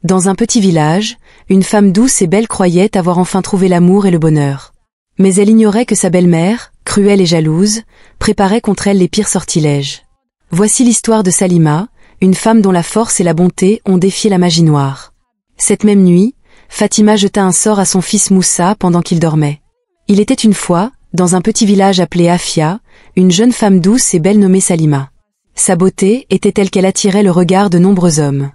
Dans un petit village, une femme douce et belle croyait avoir enfin trouvé l'amour et le bonheur. Mais elle ignorait que sa belle-mère, cruelle et jalouse, préparait contre elle les pires sortilèges. Voici l'histoire de Salima, une femme dont la force et la bonté ont défié la magie noire. Cette même nuit, Fatima jeta un sort à son fils Moussa pendant qu'il dormait. Il était une fois, dans un petit village appelé Afia, une jeune femme douce et belle nommée Salima. Sa beauté était telle qu'elle attirait le regard de nombreux hommes.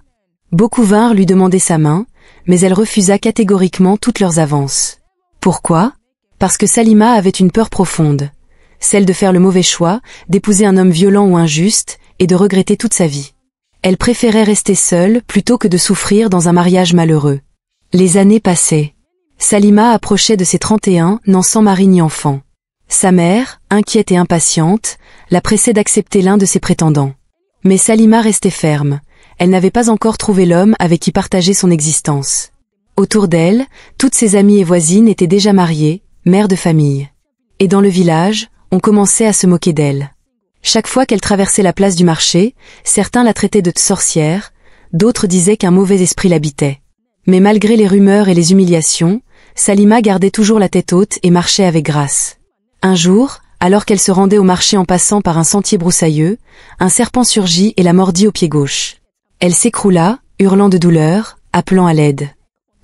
Beaucoup vinrent lui demander sa main, mais elle refusa catégoriquement toutes leurs avances. Pourquoi ? Parce que Salima avait une peur profonde, celle de faire le mauvais choix, d'épouser un homme violent ou injuste, et de regretter toute sa vie. Elle préférait rester seule plutôt que de souffrir dans un mariage malheureux. Les années passaient. Salima approchait de ses 31 ans sans mari ni enfant. Sa mère, inquiète et impatiente, la pressait d'accepter l'un de ses prétendants. Mais Salima restait ferme. Elle n'avait pas encore trouvé l'homme avec qui partager son existence. Autour d'elle, toutes ses amies et voisines étaient déjà mariées, mères de famille. Et dans le village, on commençait à se moquer d'elle. Chaque fois qu'elle traversait la place du marché, certains la traitaient de sorcière, d'autres disaient qu'un mauvais esprit l'habitait. Mais malgré les rumeurs et les humiliations, Salima gardait toujours la tête haute et marchait avec grâce. Un jour, alors qu'elle se rendait au marché en passant par un sentier broussailleux, un serpent surgit et la mordit au pied gauche. Elle s'écroula, hurlant de douleur, appelant à l'aide.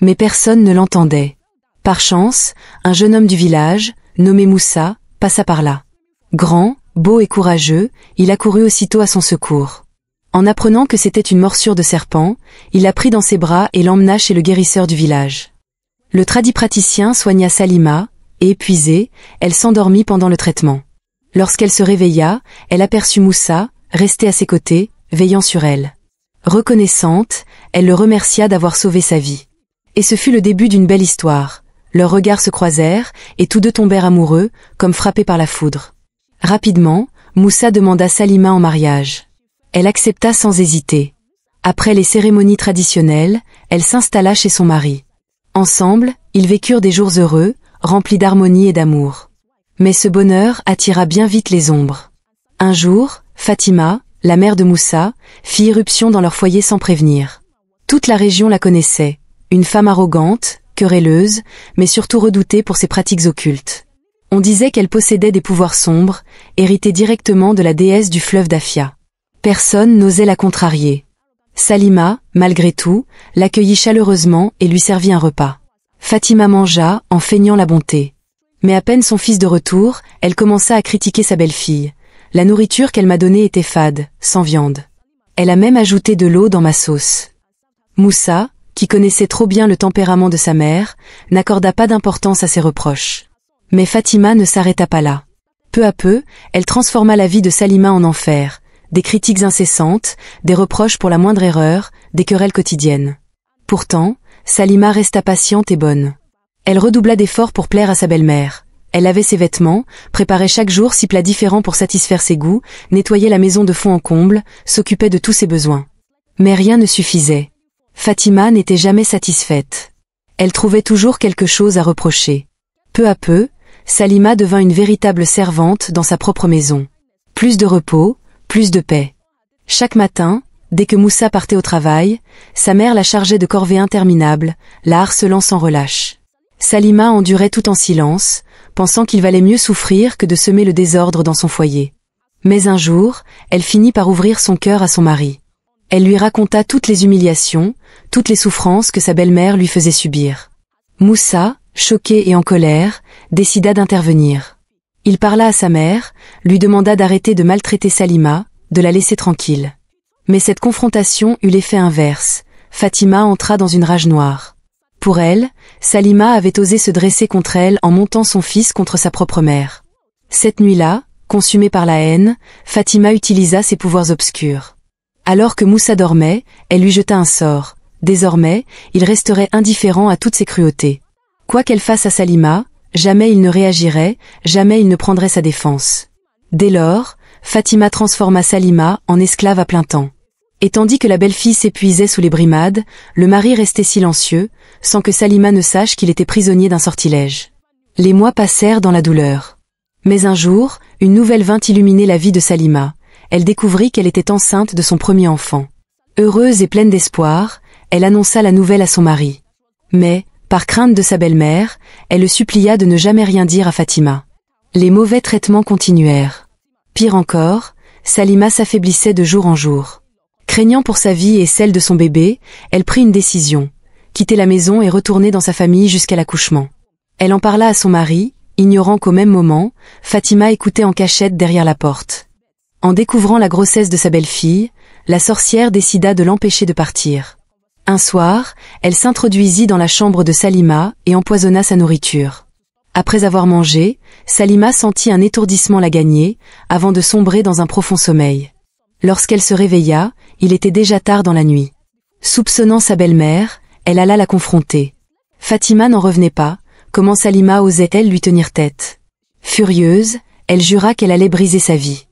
Mais personne ne l'entendait. Par chance, un jeune homme du village, nommé Moussa, passa par là. Grand, beau et courageux, il accourut aussitôt à son secours. En apprenant que c'était une morsure de serpent, il la prit dans ses bras et l'emmena chez le guérisseur du village. Le tradipraticien soigna Salima, et épuisée, elle s'endormit pendant le traitement. Lorsqu'elle se réveilla, elle aperçut Moussa, resté à ses côtés, veillant sur elle. Reconnaissante, elle le remercia d'avoir sauvé sa vie. Et ce fut le début d'une belle histoire. Leurs regards se croisèrent, et tous deux tombèrent amoureux, comme frappés par la foudre. Rapidement, Moussa demanda Salima en mariage. Elle accepta sans hésiter. Après les cérémonies traditionnelles, elle s'installa chez son mari. Ensemble, ils vécurent des jours heureux, remplis d'harmonie et d'amour. Mais ce bonheur attira bien vite les ombres. Un jour, Fatima, la mère de Moussa, fit irruption dans leur foyer sans prévenir. Toute la région la connaissait, une femme arrogante, querelleuse, mais surtout redoutée pour ses pratiques occultes. On disait qu'elle possédait des pouvoirs sombres, hérités directement de la déesse du fleuve d'Afia. Personne n'osait la contrarier. Salima, malgré tout, l'accueillit chaleureusement et lui servit un repas. Fatima mangea, en feignant la bonté. Mais à peine son fils de retour, elle commença à critiquer sa belle-fille. La nourriture qu'elle m'a donnée était fade, sans viande. Elle a même ajouté de l'eau dans ma sauce. Moussa, qui connaissait trop bien le tempérament de sa mère, n'accorda pas d'importance à ses reproches. Mais Fatima ne s'arrêta pas là. Peu à peu, elle transforma la vie de Salima en enfer, des critiques incessantes, des reproches pour la moindre erreur, des querelles quotidiennes. Pourtant, Salima resta patiente et bonne. Elle redoubla d'efforts pour plaire à sa belle-mère. Elle lavait ses vêtements, préparait chaque jour 6 plats différents pour satisfaire ses goûts, nettoyait la maison de fond en comble, s'occupait de tous ses besoins. Mais rien ne suffisait. Fatima n'était jamais satisfaite. Elle trouvait toujours quelque chose à reprocher. Peu à peu, Salima devint une véritable servante dans sa propre maison. Plus de repos, plus de paix. Chaque matin, dès que Moussa partait au travail, sa mère la chargeait de corvées interminables, la harcelant sans relâche. Salima endurait tout en silence, pensant qu'il valait mieux souffrir que de semer le désordre dans son foyer. Mais un jour, elle finit par ouvrir son cœur à son mari. Elle lui raconta toutes les humiliations, toutes les souffrances que sa belle-mère lui faisait subir. Moussa, choqué et en colère, décida d'intervenir. Il parla à sa mère, lui demanda d'arrêter de maltraiter Salima, de la laisser tranquille. Mais cette confrontation eut l'effet inverse. Fatima entra dans une rage noire. Pour elle, Salima avait osé se dresser contre elle en montant son fils contre sa propre mère. Cette nuit-là, consumée par la haine, Fatima utilisa ses pouvoirs obscurs. Alors que Moussa dormait, elle lui jeta un sort. Désormais, il resterait indifférent à toutes ses cruautés. Quoi qu'elle fasse à Salima, jamais il ne réagirait, jamais il ne prendrait sa défense. Dès lors, Fatima transforma Salima en esclave à plein temps. Et tandis que la belle-fille s'épuisait sous les brimades, le mari restait silencieux, sans que Salima ne sache qu'il était prisonnier d'un sortilège. Les mois passèrent dans la douleur. Mais un jour, une nouvelle vint illuminer la vie de Salima. Elle découvrit qu'elle était enceinte de son premier enfant. Heureuse et pleine d'espoir, elle annonça la nouvelle à son mari. Mais, par crainte de sa belle-mère, elle le supplia de ne jamais rien dire à Fatima. Les mauvais traitements continuèrent. Pire encore, Salima s'affaiblissait de jour en jour. Craignant pour sa vie et celle de son bébé, elle prit une décision, quitter la maison et retourner dans sa famille jusqu'à l'accouchement. Elle en parla à son mari, ignorant qu'au même moment, Fatima écoutait en cachette derrière la porte. En découvrant la grossesse de sa belle-fille, la sorcière décida de l'empêcher de partir. Un soir, elle s'introduisit dans la chambre de Salima et empoisonna sa nourriture. Après avoir mangé, Salima sentit un étourdissement la gagner, avant de sombrer dans un profond sommeil. Lorsqu'elle se réveilla, il était déjà tard dans la nuit. Soupçonnant sa belle-mère, elle alla la confronter. Fatima n'en revenait pas, comment Salima osait-elle lui tenir tête? Furieuse, elle jura qu'elle allait briser sa vie.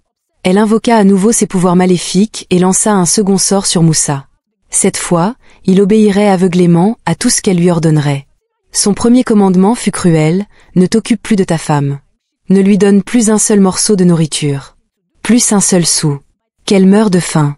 Elle invoqua à nouveau ses pouvoirs maléfiques et lança un second sort sur Moussa. Cette fois, il obéirait aveuglément à tout ce qu'elle lui ordonnerait. Son premier commandement fut cruel, ne t'occupe plus de ta femme. Ne lui donne plus un seul morceau de nourriture. Plus un seul sou. Qu'elle meure de faim.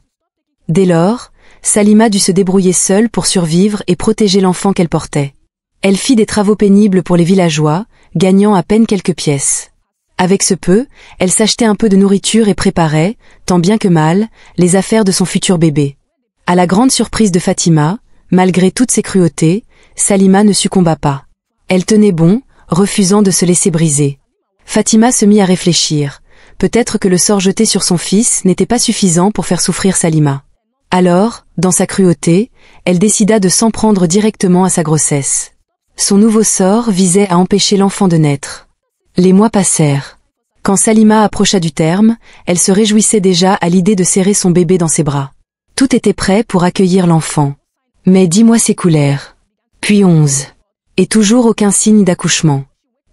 Dès lors, Salima dut se débrouiller seule pour survivre et protéger l'enfant qu'elle portait. Elle fit des travaux pénibles pour les villageois, gagnant à peine quelques pièces. Avec ce peu, elle s'achetait un peu de nourriture et préparait, tant bien que mal, les affaires de son futur bébé. À la grande surprise de Fatima, malgré toutes ses cruautés, Salima ne succomba pas. Elle tenait bon, refusant de se laisser briser. Fatima se mit à réfléchir. Peut-être que le sort jeté sur son fils n'était pas suffisant pour faire souffrir Salima. Alors, dans sa cruauté, elle décida de s'en prendre directement à sa grossesse. Son nouveau sort visait à empêcher l'enfant de naître. Les mois passèrent. Quand Salima approcha du terme, elle se réjouissait déjà à l'idée de serrer son bébé dans ses bras. Tout était prêt pour accueillir l'enfant. Mais 10 mois s'écoulèrent. Puis 11. Et toujours aucun signe d'accouchement.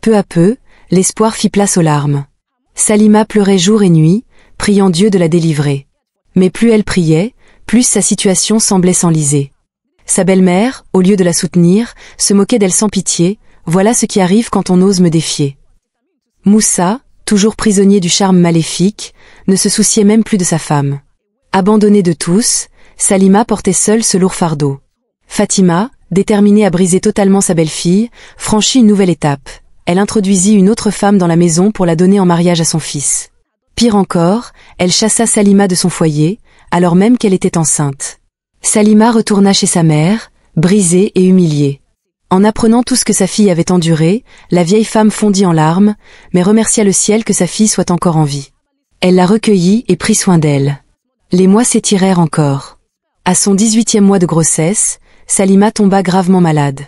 Peu à peu, l'espoir fit place aux larmes. Salima pleurait jour et nuit, priant Dieu de la délivrer. Mais plus elle priait, plus sa situation semblait s'enliser. Sa belle-mère, au lieu de la soutenir, se moquait d'elle sans pitié, voilà ce qui arrive quand on ose me défier. Moussa, toujours prisonnier du charme maléfique, ne se souciait même plus de sa femme. Abandonnée de tous, Salima portait seule ce lourd fardeau. Fatima, déterminée à briser totalement sa belle-fille, franchit une nouvelle étape. Elle introduisit une autre femme dans la maison pour la donner en mariage à son fils. Pire encore, elle chassa Salima de son foyer, alors même qu'elle était enceinte. Salima retourna chez sa mère, brisée et humiliée. En apprenant tout ce que sa fille avait enduré, la vieille femme fondit en larmes, mais remercia le ciel que sa fille soit encore en vie. Elle la recueillit et prit soin d'elle. Les mois s'étirèrent encore. À son 18e mois de grossesse, Salima tomba gravement malade.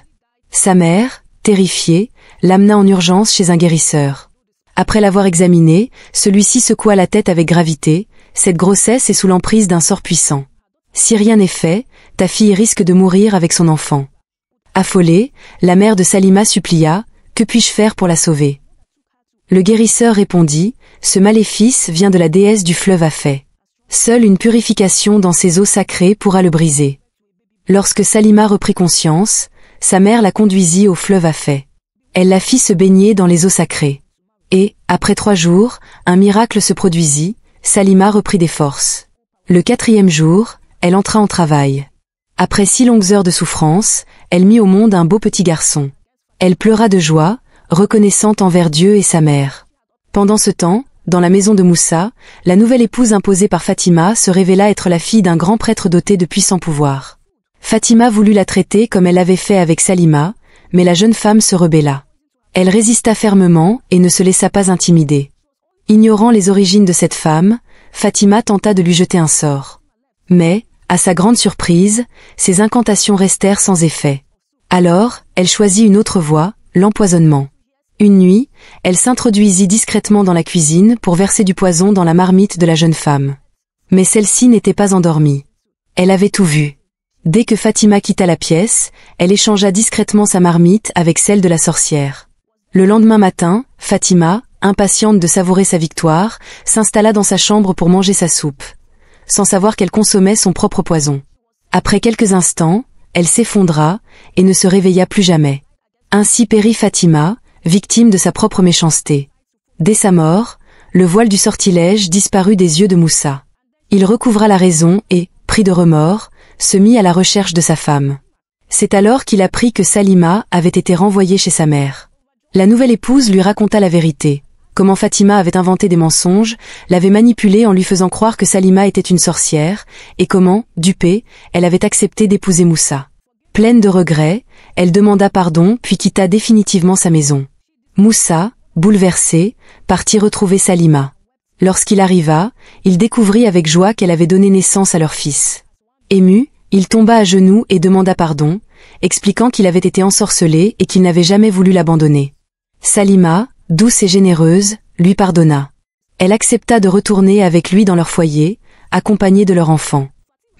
Sa mère, terrifiée, l'amena en urgence chez un guérisseur. Après l'avoir examinée, celui-ci secoua la tête avec gravité, cette grossesse est sous l'emprise d'un sort puissant. Si rien n'est fait, ta fille risque de mourir avec son enfant. Affolée, la mère de Salima supplia, que puis-je faire pour la sauver? Le guérisseur répondit, ce maléfice vient de la déesse du fleuve Afay. Seule une purification dans ses eaux sacrées pourra le briser. Lorsque Salima reprit conscience, sa mère la conduisit au fleuve Afay. Elle la fit se baigner dans les eaux sacrées. Et, après 3 jours, un miracle se produisit, Salima reprit des forces. Le 4e jour, elle entra en travail. Après 6 longues heures de souffrance, elle mit au monde un beau petit garçon. Elle pleura de joie, reconnaissante envers Dieu et sa mère. Pendant ce temps, dans la maison de Moussa, la nouvelle épouse imposée par Fatima se révéla être la fille d'un grand prêtre doté de puissants pouvoirs. Fatima voulut la traiter comme elle l'avait fait avec Salima, mais la jeune femme se rebella. Elle résista fermement et ne se laissa pas intimider. Ignorant les origines de cette femme, Fatima tenta de lui jeter un sort. Mais, à sa grande surprise, ses incantations restèrent sans effet. Alors, elle choisit une autre voie, l'empoisonnement. Une nuit, elle s'introduisit discrètement dans la cuisine pour verser du poison dans la marmite de la jeune femme. Mais celle-ci n'était pas endormie. Elle avait tout vu. Dès que Fatima quitta la pièce, elle échangea discrètement sa marmite avec celle de la sorcière. Le lendemain matin, Fatima, impatiente de savourer sa victoire, s'installa dans sa chambre pour manger sa soupe, sans savoir qu'elle consommait son propre poison. Après quelques instants, elle s'effondra et ne se réveilla plus jamais. Ainsi périt Fatima, victime de sa propre méchanceté. Dès sa mort, le voile du sortilège disparut des yeux de Moussa. Il recouvra la raison et, pris de remords, se mit à la recherche de sa femme. C'est alors qu'il apprit que Salima avait été renvoyée chez sa mère. La nouvelle épouse lui raconta la vérité, comment Fatima avait inventé des mensonges, l'avait manipulée en lui faisant croire que Salima était une sorcière, et comment, dupée, elle avait accepté d'épouser Moussa. Pleine de regrets, elle demanda pardon puis quitta définitivement sa maison. Moussa, bouleversé, partit retrouver Salima. Lorsqu'il arriva, il découvrit avec joie qu'elle avait donné naissance à leur fils. Ému, il tomba à genoux et demanda pardon, expliquant qu'il avait été ensorcelé et qu'il n'avait jamais voulu l'abandonner. Salima, douce et généreuse, lui pardonna. Elle accepta de retourner avec lui dans leur foyer, accompagnée de leur enfant.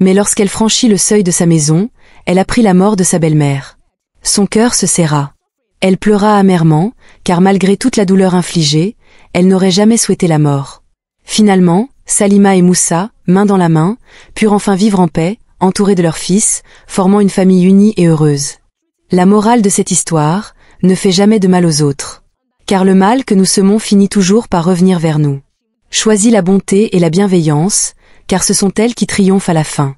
Mais lorsqu'elle franchit le seuil de sa maison, elle apprit la mort de sa belle-mère. Son cœur se serra. Elle pleura amèrement, car malgré toute la douleur infligée, elle n'aurait jamais souhaité la mort. Finalement, Salima et Moussa, main dans la main, purent enfin vivre en paix, entourés de leur fils, formant une famille unie et heureuse. La morale de cette histoire, ne fait jamais de mal aux autres. Car le mal que nous semons finit toujours par revenir vers nous. Choisis la bonté et la bienveillance, car ce sont elles qui triomphent à la fin.